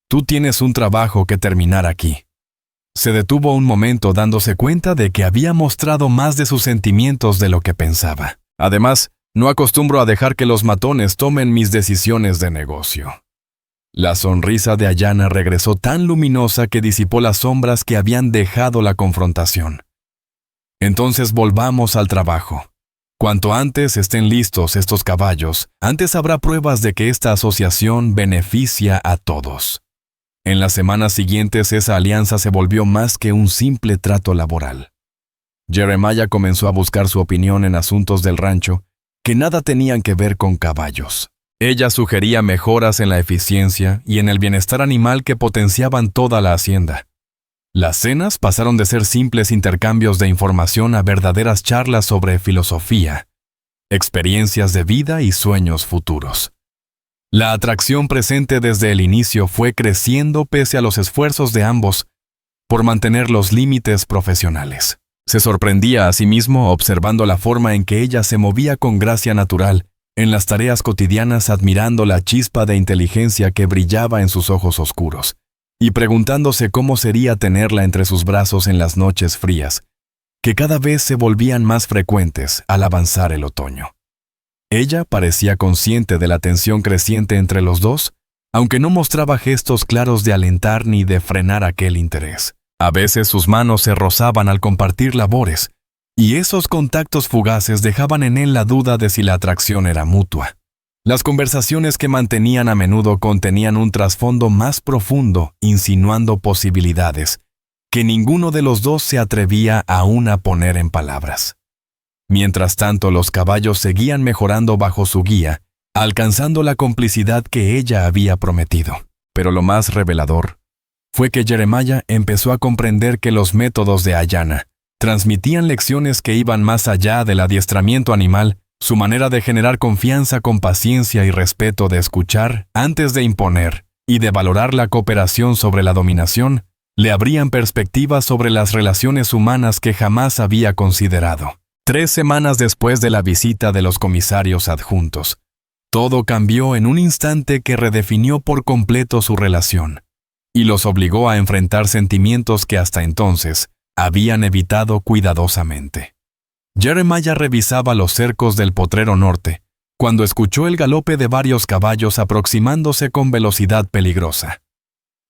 Tú tienes un trabajo que terminar aquí. Se detuvo un momento dándose cuenta de que había mostrado más de sus sentimientos de lo que pensaba. Además, no acostumbro a dejar que los matones tomen mis decisiones de negocio. La sonrisa de Ayanna regresó tan luminosa que disipó las sombras que habían dejado la confrontación. Entonces volvamos al trabajo. Cuanto antes estén listos estos caballos, antes habrá pruebas de que esta asociación beneficia a todos. En las semanas siguientes esa alianza se volvió más que un simple trato laboral. Jeremiah comenzó a buscar su opinión en asuntos del rancho que nada tenían que ver con caballos. Ella sugería mejoras en la eficiencia y en el bienestar animal que potenciaban toda la hacienda. Las cenas pasaron de ser simples intercambios de información a verdaderas charlas sobre filosofía, experiencias de vida y sueños futuros. La atracción presente desde el inicio fue creciendo pese a los esfuerzos de ambos por mantener los límites profesionales. Se sorprendía a sí mismo observando la forma en que ella se movía con gracia natural en las tareas cotidianas, admirando la chispa de inteligencia que brillaba en sus ojos oscuros, y preguntándose cómo sería tenerla entre sus brazos en las noches frías, que cada vez se volvían más frecuentes al avanzar el otoño. Ella parecía consciente de la tensión creciente entre los dos, aunque no mostraba gestos claros de alentar ni de frenar aquel interés. A veces sus manos se rozaban al compartir labores, y esos contactos fugaces dejaban en él la duda de si la atracción era mutua. Las conversaciones que mantenían a menudo contenían un trasfondo más profundo, insinuando posibilidades que ninguno de los dos se atrevía aún a poner en palabras. Mientras tanto, los caballos seguían mejorando bajo su guía, alcanzando la complicidad que ella había prometido. Pero lo más revelador fue que Jeremiah empezó a comprender que los métodos de Ayanna transmitían lecciones que iban más allá del adiestramiento animal. Su manera de generar confianza con paciencia y respeto, de escuchar antes de imponer y de valorar la cooperación sobre la dominación, le abrían perspectivas sobre las relaciones humanas que jamás había considerado. 3 semanas después de la visita de los comisarios adjuntos, todo cambió en un instante que redefinió por completo su relación y los obligó a enfrentar sentimientos que hasta entonces habían evitado cuidadosamente. Jeremiah revisaba los cercos del potrero norte cuando escuchó el galope de varios caballos aproximándose con velocidad peligrosa.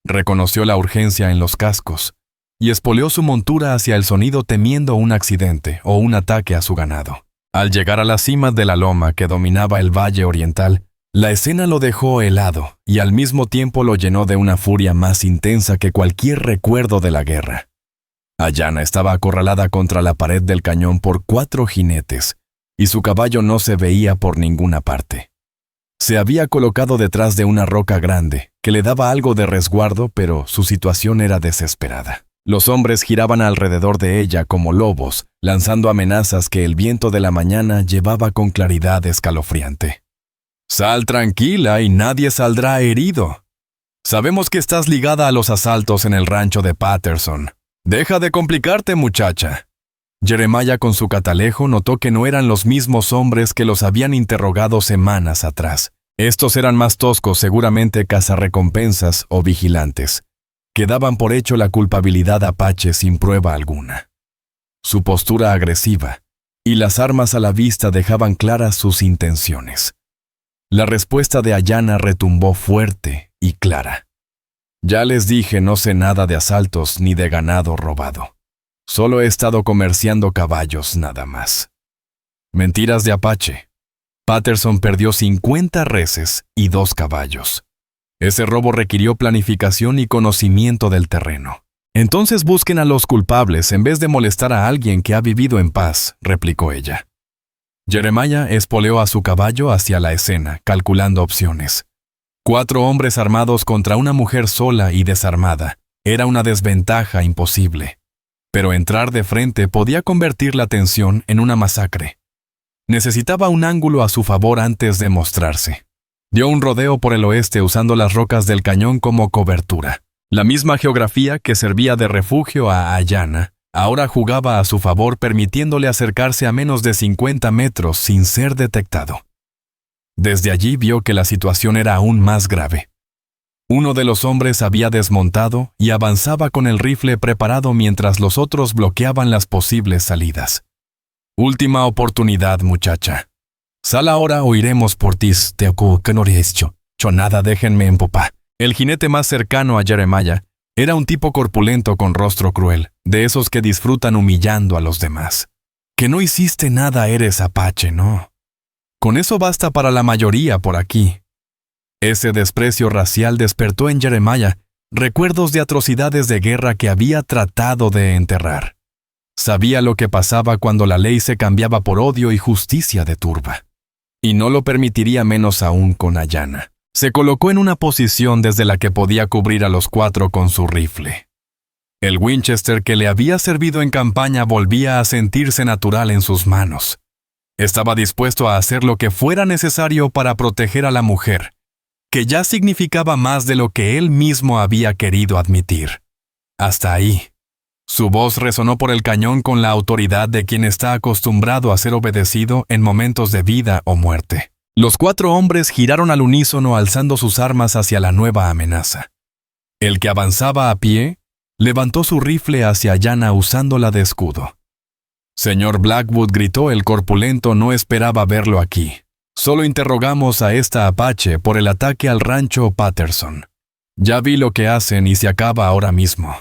Reconoció la urgencia en los cascos y espoleó su montura hacia el sonido temiendo un accidente o un ataque a su ganado. Al llegar a la cima de la loma que dominaba el valle oriental, la escena lo dejó helado y al mismo tiempo lo llenó de una furia más intensa que cualquier recuerdo de la guerra. Ayanna estaba acorralada contra la pared del cañón por 4 jinetes, y su caballo no se veía por ninguna parte. Se había colocado detrás de una roca grande, que le daba algo de resguardo, pero su situación era desesperada. Los hombres giraban alrededor de ella como lobos, lanzando amenazas que el viento de la mañana llevaba con claridad escalofriante. «Sal tranquila y nadie saldrá herido. Sabemos que estás ligada a los asaltos en el rancho de Patterson. Deja de complicarte, muchacha». Jeremiah con su catalejo notó que no eran los mismos hombres que los habían interrogado semanas atrás. Estos eran más toscos, seguramente cazarrecompensas o vigilantes, que daban por hecho la culpabilidad apache sin prueba alguna. Su postura agresiva y las armas a la vista dejaban claras sus intenciones. La respuesta de Ayanna retumbó fuerte y clara. «Ya les dije, no sé nada de asaltos ni de ganado robado. Solo he estado comerciando caballos nada más». Mentiras de apache. Patterson perdió 50 reses y 2 caballos. Ese robo requirió planificación y conocimiento del terreno. «Entonces busquen a los culpables en vez de molestar a alguien que ha vivido en paz», replicó ella. Jeremiah espoleó a su caballo hacia la escena, calculando opciones. 4 hombres armados contra una mujer sola y desarmada. Era una desventaja imposible. Pero entrar de frente podía convertir la tensión en una masacre. Necesitaba un ángulo a su favor antes de mostrarse. Dio un rodeo por el oeste usando las rocas del cañón como cobertura. La misma geografía que servía de refugio a Ayanna ahora jugaba a su favor, permitiéndole acercarse a menos de 50 metros sin ser detectado. Desde allí vio que la situación era aún más grave. Uno de los hombres había desmontado y avanzaba con el rifle preparado mientras los otros bloqueaban las posibles salidas. «Última oportunidad, muchacha. Sal ahora o iremos por ti, que no hecho. Chonada, déjenme en popa». El jinete más cercano a Jeremiah era un tipo corpulento con rostro cruel, de esos que disfrutan humillando a los demás. «Que no hiciste nada eres apache, ¿no? Con eso basta para la mayoría por aquí». Ese desprecio racial despertó en Jeremiah recuerdos de atrocidades de guerra que había tratado de enterrar. Sabía lo que pasaba cuando la ley se cambiaba por odio y justicia de turba. Y no lo permitiría menos aún con Ayanna. Se colocó en una posición desde la que podía cubrir a los 4 con su rifle. El Winchester que le había servido en campaña volvía a sentirse natural en sus manos. Estaba dispuesto a hacer lo que fuera necesario para proteger a la mujer, que ya significaba más de lo que él mismo había querido admitir. Hasta ahí. Su voz resonó por el cañón con la autoridad de quien está acostumbrado a ser obedecido en momentos de vida o muerte. Los 4 hombres giraron al unísono alzando sus armas hacia la nueva amenaza. El que avanzaba a pie levantó su rifle hacia Ayanna usándola de escudo. «Señor Blackwood», gritó el corpulento, «no esperaba verlo aquí. Solo interrogamos a esta apache por el ataque al rancho Patterson. Ya vi lo que hacen y se acaba ahora mismo.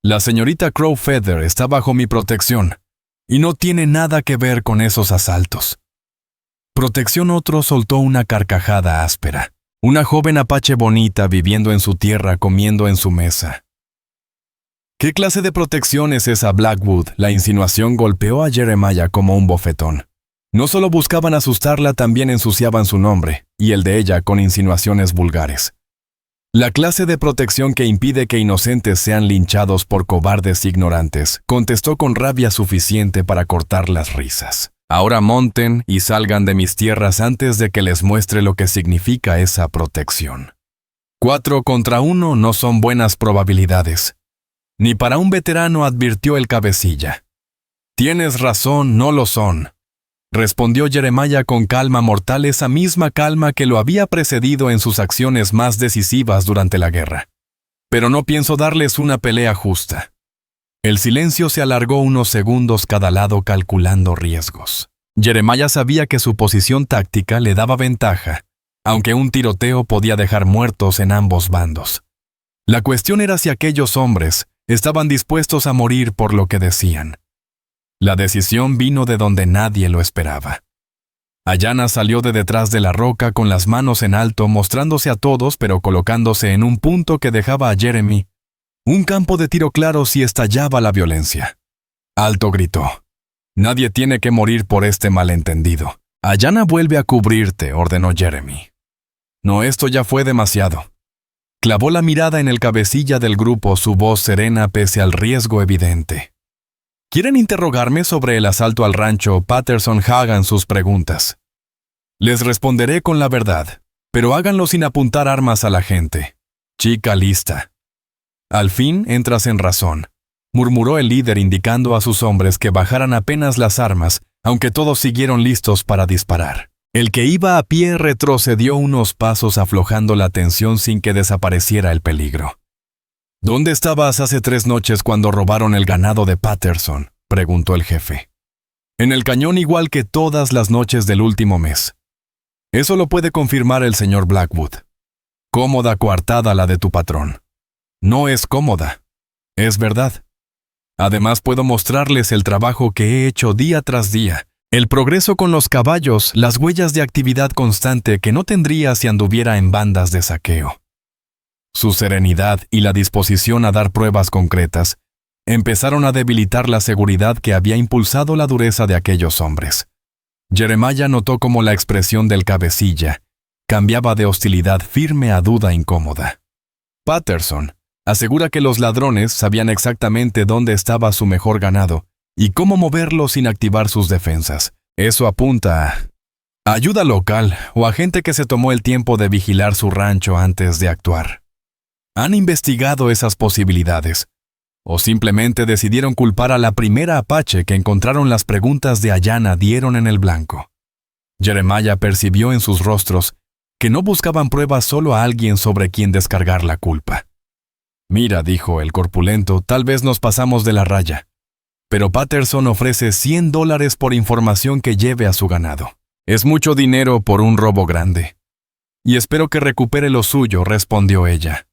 La señorita Crowfeather está bajo mi protección y no tiene nada que ver con esos asaltos». Protección otro soltó una carcajada áspera. Una joven apache bonita viviendo en su tierra, comiendo en su mesa. ¿Qué clase de protección es esa, Blackwood? La insinuación golpeó a Jeremiah como un bofetón. No solo buscaban asustarla, también ensuciaban su nombre, y el de ella con insinuaciones vulgares. La clase de protección que impide que inocentes sean linchados por cobardes ignorantes, contestó con rabia suficiente para cortar las risas. Ahora monten y salgan de mis tierras antes de que les muestre lo que significa esa protección. 4 contra 1 no son buenas probabilidades. Ni para un veterano, advirtió el cabecilla. Tienes razón, no lo son, respondió Jeremiah con calma mortal, esa misma calma que lo había precedido en sus acciones más decisivas durante la guerra. Pero no pienso darles una pelea justa. El silencio se alargó unos segundos cada lado, calculando riesgos. Jeremiah sabía que su posición táctica le daba ventaja, aunque un tiroteo podía dejar muertos en ambos bandos. La cuestión era si aquellos hombres estaban dispuestos a morir por lo que decían. La decisión vino de donde nadie lo esperaba. Ayanna salió de detrás de la roca con las manos en alto, mostrándose a todos, pero colocándose en un punto que dejaba a Jeremy un campo de tiro claro si estallaba la violencia. Alto gritó. Nadie tiene que morir por este malentendido. Ayanna, vuelve a cubrirte, ordenó Jeremy. No, esto ya fue demasiado. Clavó la mirada en el cabecilla del grupo, su voz serena pese al riesgo evidente. ¿Quieren interrogarme sobre el asalto al rancho Patterson? Hagan sus preguntas. Les responderé con la verdad, pero háganlo sin apuntar armas a la gente. Chica lista. Al fin entras en razón, murmuró el líder indicando a sus hombres que bajaran apenas las armas, aunque todos siguieron listos para disparar. El que iba a pie retrocedió unos pasos, aflojando la tensión sin que desapareciera el peligro. ¿Dónde estabas hace 3 noches cuando robaron el ganado de Patterson?, preguntó el jefe. En el cañón, igual que todas las noches del último mes. Eso lo puede confirmar el señor Blackwood. Cómoda coartada la de tu patrón. No es cómoda. Es verdad. Además, puedo mostrarles el trabajo que he hecho día tras día, el progreso con los caballos, las huellas de actividad constante que no tendría si anduviera en bandas de saqueo. Su serenidad y la disposición a dar pruebas concretas empezaron a debilitar la seguridad que había impulsado la dureza de aquellos hombres. Jeremiah notó cómo la expresión del cabecilla cambiaba de hostilidad firme a duda incómoda. Patterson asegura que los ladrones sabían exactamente dónde estaba su mejor ganado y cómo moverlo sin activar sus defensas. Eso apunta a ayuda local o a gente que se tomó el tiempo de vigilar su rancho antes de actuar. ¿Han investigado esas posibilidades? ¿O simplemente decidieron culpar a la primera apache que encontraron? Las preguntas de Ayanna dieron en el blanco. Jeremiah percibió en sus rostros que no buscaban pruebas, solo a alguien sobre quien descargar la culpa. Mira, dijo el corpulento, tal vez nos pasamos de la raya, pero Patterson ofrece $100 por información que lleve a su ganado. Es mucho dinero por un robo grande. Y espero que recupere lo suyo, respondió ella.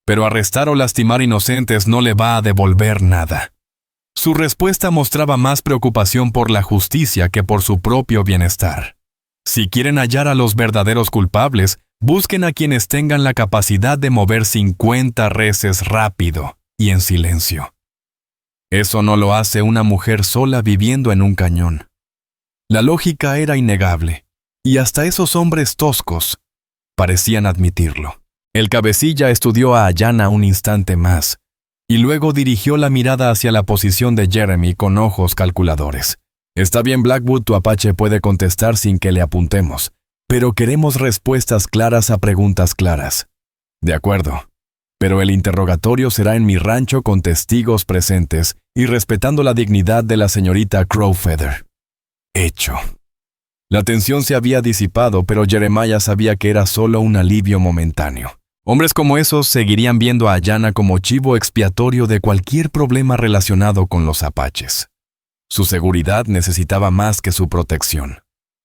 Pero arrestar o lastimar inocentes no le va a devolver nada. Su respuesta mostraba más preocupación por la justicia que por su propio bienestar. Si quieren hallar a los verdaderos culpables, busquen a quienes tengan la capacidad de mover 50 reses rápido y en silencio. Eso no lo hace una mujer sola viviendo en un cañón. La lógica era innegable, y hasta esos hombres toscos parecían admitirlo. El cabecilla estudió a Ayanna un instante más, y luego dirigió la mirada hacia la posición de Jeremy con ojos calculadores. Está bien, Blackwood, tu apache puede contestar sin que le apuntemos, pero queremos respuestas claras a preguntas claras. De acuerdo, pero el interrogatorio será en mi rancho con testigos presentes y respetando la dignidad de la señorita Crowfeather. Hecho. La tensión se había disipado, pero Jeremiah sabía que era solo un alivio momentáneo. Hombres como esos seguirían viendo a Ayanna como chivo expiatorio de cualquier problema relacionado con los apaches. Su seguridad necesitaba más que su protección.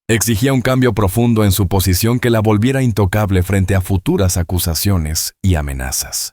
Exigía un cambio profundo en su posición que la volviera intocable frente a futuras acusaciones y amenazas.